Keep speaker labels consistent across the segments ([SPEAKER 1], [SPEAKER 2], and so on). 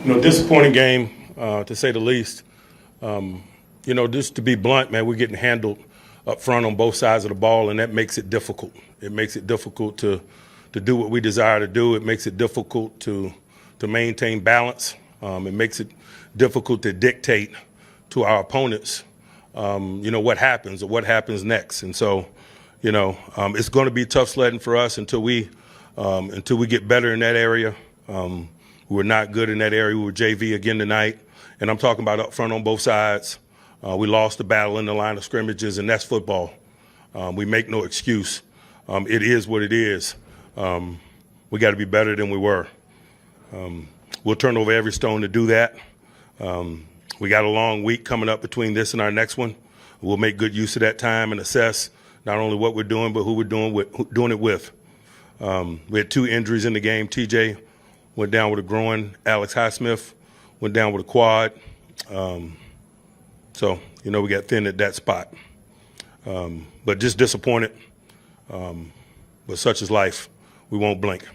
[SPEAKER 1] Disappointing game, to say the least. Just to be blunt, man, we're getting handled up front on both sides of the ball, and that makes it difficult. It makes it difficult to do what we desire to do. It makes it difficult to maintain balance. It makes it difficult to dictate to our opponents, what happens or what happens next. And so, it's going to be tough sledding for us until we get better in that area. We're not good in that area. We were JV again tonight, and I'm talking about up front on both sides. We lost the battle in the line of scrimmages, and that's football. We make no excuse. It is what it is. We got to be better than we were. We'll turn over every stone to do that. We got a long week coming up between this and our next one. We'll make good use of that time and assess not only what we're doing, but who we're doing it with. We had 2 injuries in the game. TJ went down with a groin. Alex Highsmith went down with a quad. So, we got thin at that spot. But just disappointed. But such is life. We won't blink.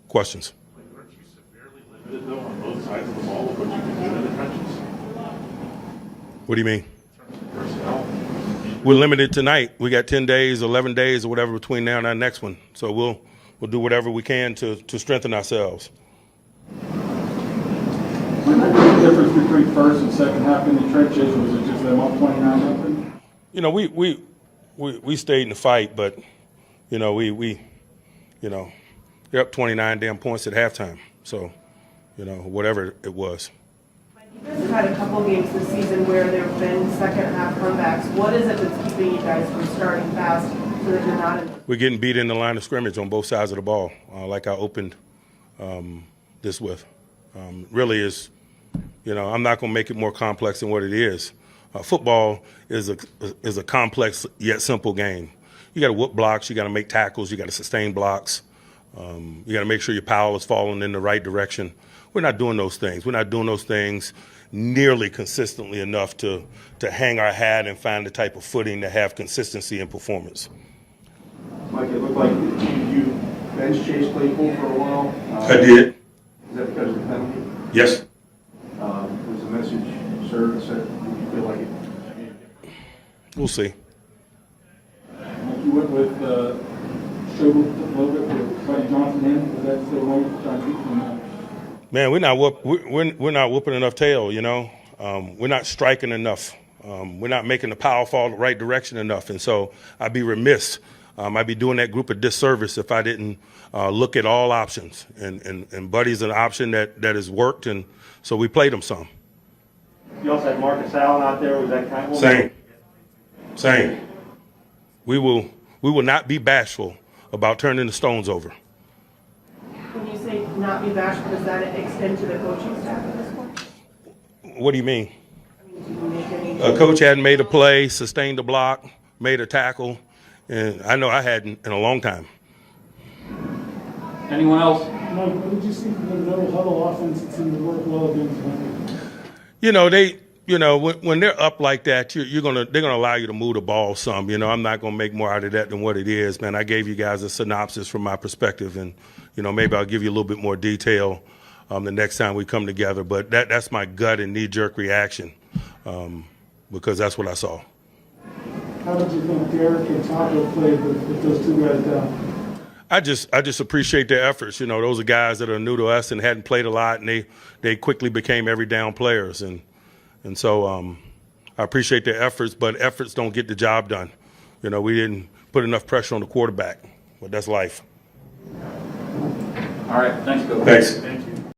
[SPEAKER 1] Questions?
[SPEAKER 2] Aren't you severely limited, though, on both sides of the ball of what you can do in the trenches?
[SPEAKER 1] What do you mean?
[SPEAKER 2] In terms of personnel?
[SPEAKER 1] We're limited tonight. We got 10 days, 11 days, or whatever between now and our next one. So we'll do whatever we can to strengthen ourselves.
[SPEAKER 3] What was the difference between first and second half in the trenches? Was it just them up 29-0?
[SPEAKER 1] We stayed in the fight, but they're up 29 damn points at halftime. So, whatever it was.
[SPEAKER 4] You guys have had a couple games this season where there have been second half comebacks. What is it that's keeping you guys from starting fast so that you're not in?
[SPEAKER 1] We're getting beat in the line of scrimmage on both sides of the ball, like I opened this with. Really is, I'm not going to make it more complex than what it is. Football is a complex yet simple game. You got to whoop blocks, you got to make tackles, you got to sustain blocks. You got to make sure your power is falling in the right direction. We're not doing those things. We're not doing those things nearly consistently enough to hang our hat and find the type of footing to have consistency in performance.
[SPEAKER 3] Mike, it looked like you bench Chase Claypool for a while.
[SPEAKER 1] I did.
[SPEAKER 3] Is that because of the penalty?
[SPEAKER 1] Yes.
[SPEAKER 3] Was the message served? Said you feel like it?
[SPEAKER 1] We'll see.
[SPEAKER 3] Mike, you went with Strobel a little bit with Buddy Johnson in. Was that still one trying to keep him?
[SPEAKER 1] Man, we're not whooping enough tail. We're not striking enough. We're not making the power fall the right direction enough. And so I'd be remiss. I'd be doing that group a disservice if I didn't look at all options. And Buddy's an option that has worked, and so we played him some.
[SPEAKER 5] You also had Marcus Allen out there. Was that kind of
[SPEAKER 1] Same. We will not be bashful about turning the stones over.
[SPEAKER 4] When you say not be bashful, does that extend to the coaching staff at this point?
[SPEAKER 1] What do you mean?
[SPEAKER 4] Do you make any?
[SPEAKER 1] A coach hadn't made a play, sustained a block, made a tackle, and I know I hadn't in a long time.
[SPEAKER 3] Anyone else?
[SPEAKER 6] Mike, what did you see from the no huddle offense that seemed to work well against them?
[SPEAKER 1] When they're up like that, they're gonna allow you to move the ball some. I'm not gonna make more out of that than what it is, man. I gave you guys a synopsis from my perspective, and maybe I'll give you a little bit more detail the next time we come together. But that's my gut and knee-jerk reaction because that's what I saw.
[SPEAKER 6] How did you think Derek and Taco played with those two guys down?
[SPEAKER 1] I just appreciate their efforts. Those are guys that are new to us and hadn't played a lot, and they quickly became every down players. And so I appreciate their efforts, but efforts don't get the job done. We didn't put enough pressure on the quarterback, but that's life.
[SPEAKER 3] All right. Thanks, Coach.
[SPEAKER 1] Thanks.
[SPEAKER 2] Thank you.